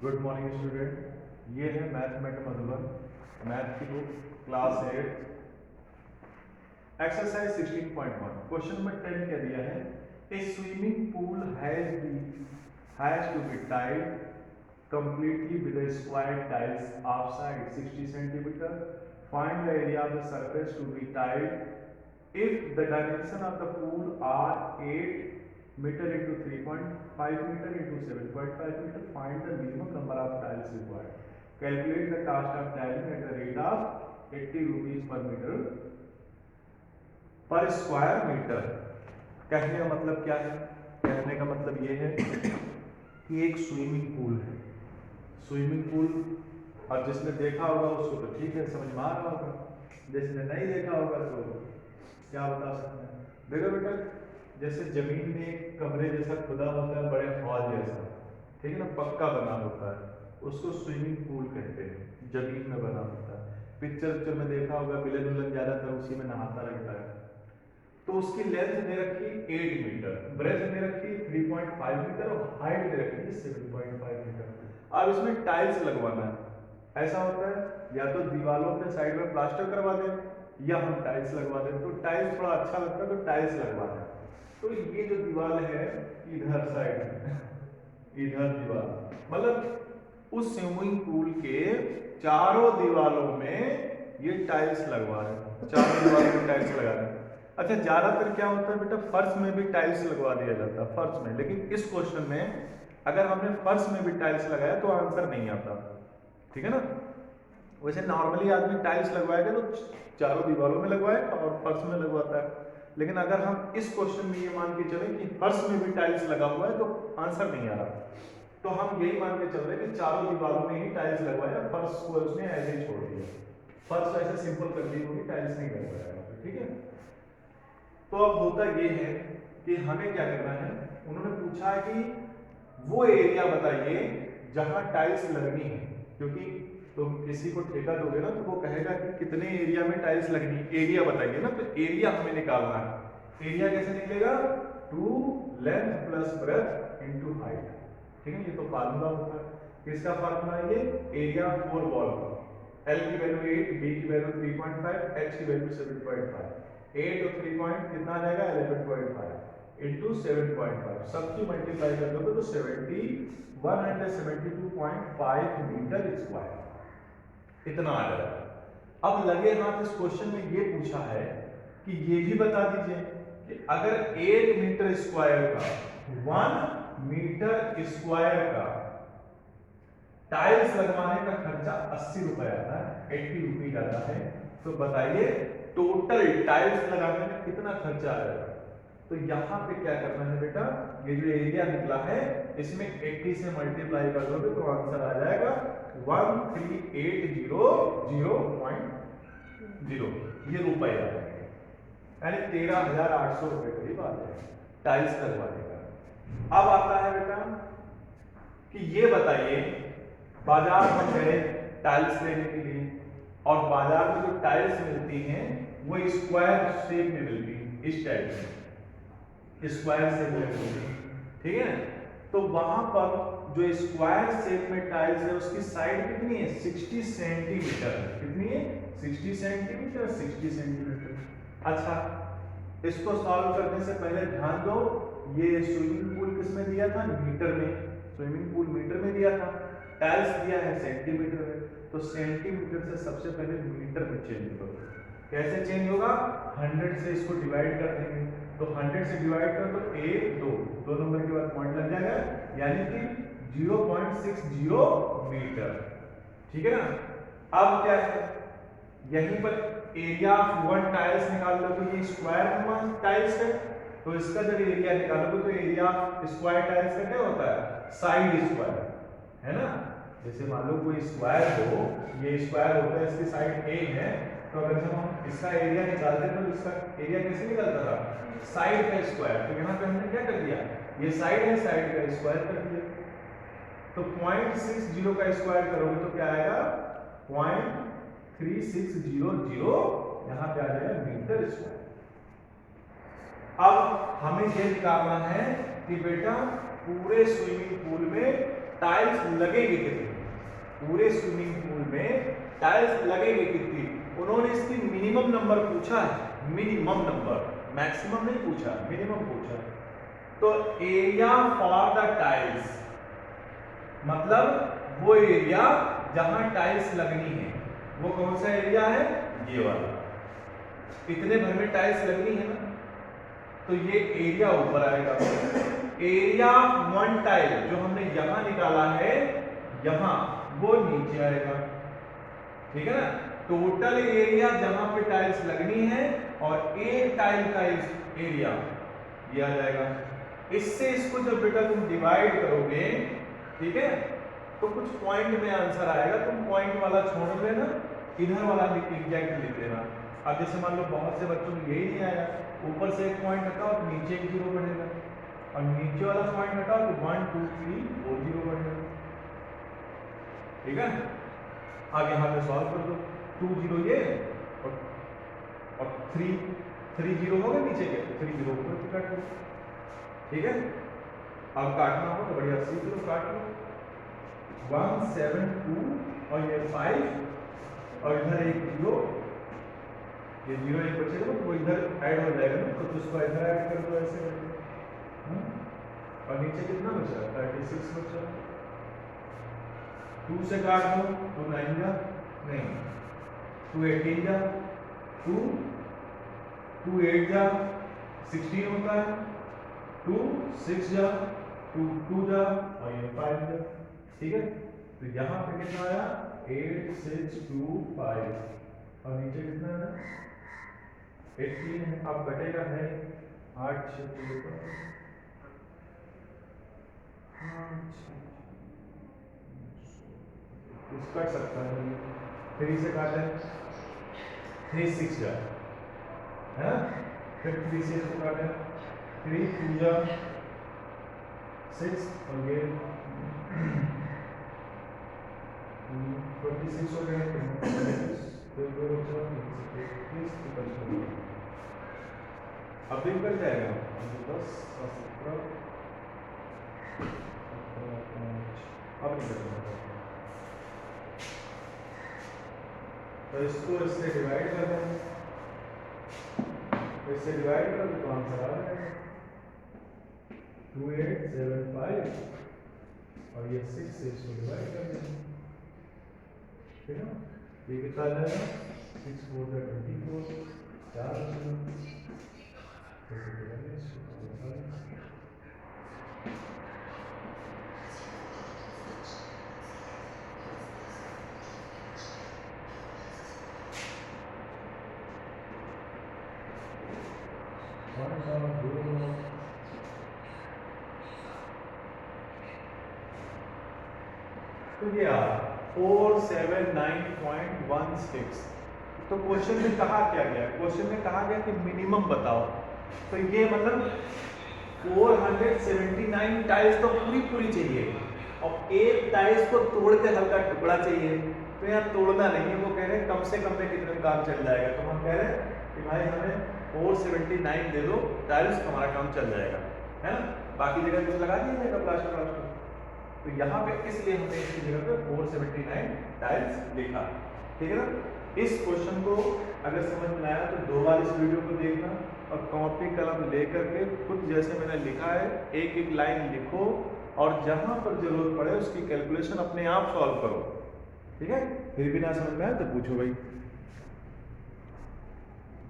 Good morning student, ये है mathematics Madhuban math की book class 8 exercise 16.1 question number 10 क्या दिया है। A swimming pool has to be टाइड completely with a square tiles outside 60 centimeter. Find the area of the surface to be tiled if the dimension of the pool are 8 meter into 3.5 meter into 7.5 meter. Find the minimum number of tiles required. Calculate the cost of tiling at the rate of 80 rupees per meter पर square metre. कहने का मतलब क्या है? कहने का मतलब ये है कि एक स्विमिंग पूल है। स्विमिंग पूल और जिसने देखा होगा उसको तो ठीक है, समझ में आ रहा होगा। जिसने नहीं देखा होगा तो क्या बता सकते हैं। देखो बेटा, जैसे जमीन में एक कमरे जैसा खुदा होता है, बड़े हॉल जैसा, ठीक है ना, पक्का बना होता है, उसको स्विमिंग पूल कहते हैं। जमीन में बना होता है। पिक्चर में देखा होगा, विलेन विलन ज्यादातर उसी में नहाता रहता है। तो उसकी लेंथ दे रखी 8 मीटर, ब्रेथ दे रखी 3.5 मीटर और हाइट दे रखी 7.5 मीटर। अब इसमें टाइल्स लगवाना है। ऐसा होता है, या तो दीवारों पे साइड में प्लास्टर करवा दें या हम टाइल्स लगवा दें। तो टाइल्स थोड़ा अच्छा लगता है तो टाइल्स लगवा दें। तो ये जो दीवार है इधर साइड इधर दीवार, मतलब उस स्विमिंग पूल के चारों दीवारों में ये टाइल्स लगवा रहे हैं। चारों दीवारों में टाइल्स लगा रहे हैं। अच्छा, ज्यादातर क्या होता है बेटा, फर्श में भी टाइल्स लगवा दिया जाता है फर्श में। लेकिन इस क्वेश्चन में अगर हमने फर्श में भी टाइल्स लगाया तो आंसर नहीं आता, ठीक है ना। वैसे नॉर्मली आदमी टाइल्स लगवाएगा तो चारों दीवारों में लगवाएगा और फर्श में लगवाता है। लेकिन अगर हम इस क्वेश्चन में ये मान के चलें कि फर्श में भी टाइल्स लगा हुआ है तो आंसर नहीं आ रहा। तो हम यही मान के चल रहे हैं कि चारों दीवारों में ही टाइल्स लगवाया, फर्श को उसने ऐसे ही छोड़ दिया। फर्श ऐसे सिंपल कर दी होगी, टाइल्स नहीं लगवाया, ठीक है। तो अब होता ये है कि हमें क्या करना है, उन्होंने पूछा है कि वो एरिया बताइए जहां टाइल्स लगनी है। क्योंकि तुम किसी को ठेका दोगे ना तो वो कहेगा कि कितने एरिया में टाइल्स लगनी है, एरिया बताइए ना। तो एरिया हमें निकालना है। एरिया कैसे निकलेगा? 2 length plus breadth into height, ठीक है। ये तो फार्मूला होता है। किसका फार्मूला है ये? एरिया फोर वॉल का। एल की वैल्यू 8, बी की वैल्यू 3.5, एच की वैल्यू 7.5। 8 और 3 पॉइंट कितना आ जाएगा? 11.5 इंटू 7.5। सबकी मल्टीप्लाई कर दोगे तो 172.5 मीटर स्क्वायर इतना आ जाएगा। अब लगे हाथ इस क्वेश्चन में ये पूछा है कि ये भी बता दीजिए कि अगर 1 मीटर स्क्वायर का 1 मीटर स्क्वायर का टाइल्स लगवाने का खर्चा 80 रुपए आता है, 80 रुपीज आता है, तो बताइए टोटल टाइल्स लगाने में कितना खर्चा आएगा। तो यहाँ पे क्या करना है बेटा, ये जो एरिया निकला है इसमें 80 से मल्टीप्लाई कर दोगे तो आंसर आ जाएगा 1380.0, ये रुपए आ जाएंगे, यानी 13,800 रुपए करीब आ जाएगा टाइल्स लगवाने का। अब आता है बेटा कि ये बताइए, बाजार में गए टाइल्स लेने के लिए और बाजार में जो टाइल्स मिलती हैं वो स्क्वायर शेप में मिलती है, इस टाइप में स्क्वायर शेप में मिलती है, ठीक है। तो वहां पर जो स्क्वायर शेप में टाइल्स है उसकी साइड कितनी है? 60 सेंटीमीटर। कितनी है? 60 सेंटीमीटर, 60 सेंटीमीटर। अच्छा, इसको सॉल्व करने से पहले ध्यान दो, ये स्विमिंग पूल किसमें दिया था? मीटर में। स्विमिंग पूल मीटर में दिया था, टाइल्स दिया है सेंटीमीटर में। तो सेंटीमीटर से सबसे पहले मीटर में चेंज करो। कैसे चेंज होगा? 100 से इसको डिवाइड कर देंगे, तो 100 से डिवाइड कर तो 1 2 नंबर के बाद पॉइंट लग जाएगा, यानी कि 0.60 मीटर, ठीक है ना। अब क्या है, यहीं पर एरिया ऑफ वन टाइल्स निकाल लो, तो ये स्क्वायर टाइल्स है, तो इसका जब एरिया निकालोगे तो एरिया ऑफ स्क्वायर टाइल्स का क्या होता है? साइड स्क्वायर, है ना। जैसे मान लो कोई स्क्वायर हो, ये स्क्वायर होता है, इसकी साइड ए है, तो अगर जब हम इसका एरिया निकालते हैं तो इसका एरिया कैसे निकलता था? साइड का स्क्वायर। तो यहाँ पे हमने क्या कर दिया, ये साइड है, साइड का स्क्वायर कर दिया। तो 0.60 का स्क्वायर करोगे तो क्या आएगा? 0.3600, यहाँ पे आ जाएगा मीटर स्क्वायर। अब हमें ये निकालना है कि बेटा पूरे स्विमिंग पूल में टाइल्स लगेगी कितनी, पूरे स्विमिंग पूल में टाइल्स लगेगी कितनी, उन्होंने इसकी मिनिमम नंबर पूछा है, मिनिमम नंबर, मैक्सिमम नहीं पूछा, मिनिमम पूछा है। तो एरिया फॉर द टाइल्स मतलब वो एरिया जहां टाइल्स लगनी है, वो कौन सा एरिया है, ये वाला, इतने भर में टाइल्स लगनी है ना, तो ये एरिया ऊपर आएगा। एरिया वन टाइल जो हमने यहां निकाला है यहां, वो नीचे आएगा, ठीक है ना। टोटल एरिया जहां पे टाइल्स लगनी है और एक टाइल का एरिया ये आ जाएगा। इससे इसको जब बेटा तुम डिवाइड करोगे, ठीक है, तो कुछ पॉइंट में आंसर आएगा, तुम पॉइंट वाला छोड़ देना, इधर वाला एग्जैक्ट लिख देना। अब जैसे मान लो बहुत से बच्चों को यही नहीं आया, ऊपर से एक पॉइंट हटाओ तो नीचे एक जीरो बढ़ेगा, और नीचे वाला पॉइंट हटाओ तो 1 2 3 4 जीरो बढ़ेगा, ठीक है। अब यहाँ पे सॉल्व कर दो, 2 जीरो ये और 3 जीरो हो गए नीचे के, 3 जीरो ऊपर से काट लो, ठीक है। अब काटना हो तो बढ़िया सीख लो, काट लो, 1 7 2 और ये 5 और इधर एक जीरो, ये जीरो एक बचेगा तो वो इधर ऐड हो जाएगा ना, तो उसको इधर ऐड कर दो ऐसे करके, और नीचे कितना बचा, 36 बचा, 2 से काट दो तो 9 जा नहीं, 2 18 जा, 2 8 जा 16 होता है, 2 6 जा, 2 जा और ये 5 जा, ठीक है। तो यहाँ पे कितना आया, 8 6 2 5 और नीचे कितना है, 18 है। अब घटेगा है 8 6 2 कट सकता है, 3 से काटे 3 6 जा है, फिर 3 से इसको काटे 3 2 जा 6 और ये 26 हो गया, अब भी कर जाएगा 10 और 17, अब नहीं करेंगे, तो इसको इससे डिवाइड कर देंगे, इससे डिवाइड कर दो तो आंसर आ जाएगा 2875 और ये 6 से इसको डिवाइड कर देंगे, ठीक है। ये कितना आ जाएगा, 6 4 24 4 तो ये 479.16। तो क्वेश्चन में कहा क्या गया, क्वेश्चन में कहा गया कि मिनिमम बताओ, तो ये मतलब 479 टाइल्स तो पूरी चाहिए और एक टाइल्स को तोड़ के हल्का टुकड़ा चाहिए, तो यहाँ तोड़ना नहीं है, वो कह रहे हैं कम से कम में कितने में काम चल जाएगा, तो हम कह रहे हैं कि भाई हमें 479 दे दो टाइल्स, हमारा काम चल जाएगा, है ना। बाकी जगह कुछ लगा दीजिएगा प्लास्टर, तो यहाँ पे इसलिए हमने इसकी जगह पे 479 टाइल्स लिखा, ठीक है ना। इस क्वेश्चन को अगर समझ में आया तो 2 बार इस वीडियो को देखना और कॉपी कलम लेकर के खुद जैसे मैंने लिखा है एक एक लाइन लिखो और जहां पर जरूरत पड़े उसकी कैलकुलेशन अपने आप सॉल्व करो, ठीक है। फिर भी ना समझ में आया तो पूछो भाई।